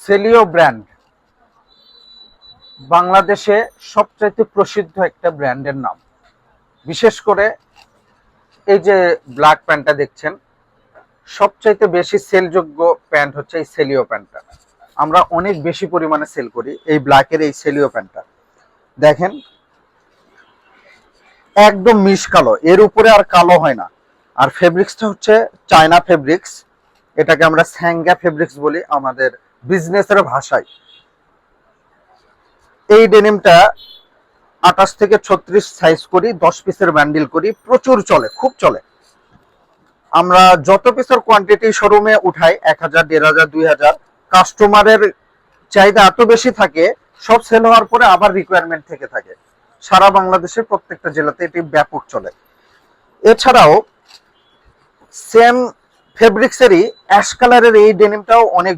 সেলিও brand বাংলাদেশে সবচাইতে প্রসিদ্ধ একটা ব্র্যান্ডের নাম। বিশেষ করে এই যে ব্ল্যাক প্যান্টটা দেখছেন, সবচাইতে বেশি সেলযোগ্য প্যান্ট হচ্ছে এই সেলিও প্যান্টটা। আমরা অনেক বেশি পরিমাণে সেল করি এই ব্ল্যাকের এই সেলিও প্যান্টটা। দেখেন, একদম মিশ কালো, এর উপরে আর কালো হয় না। আর ফেব্রিক্সটা হচ্ছে চায়না ফেব্রিক্স, এটাকে আমরা স্যাঙ্গা ফেব্রিক্স বলি আমাদের বিজনেসের ভাষায়। এই ডেনিমটা 28 থেকে 36 সাইজ করি, 10 পিসের ব্যান্ডেল করি, প্রচুর চলে, খুব চলে। আমরা যত পিসের কোয়ান্টিটি শোরুমে উঠাই 1000, 1500, 2000, কাস্টমারের চাহিদা এত বেশি থাকে, সব সেল হওয়ার পরে আবার রিকোয়ারমেন্ট থেকে থাকে। সারা বাংলাদেশের প্রত্যেকটা জেলাতে এটি ব্যাপক চলে। এছাড়াও সেম ফেব্রিক্সেরই অ্যাশ কালারের এই ডেনিমটাও অনেক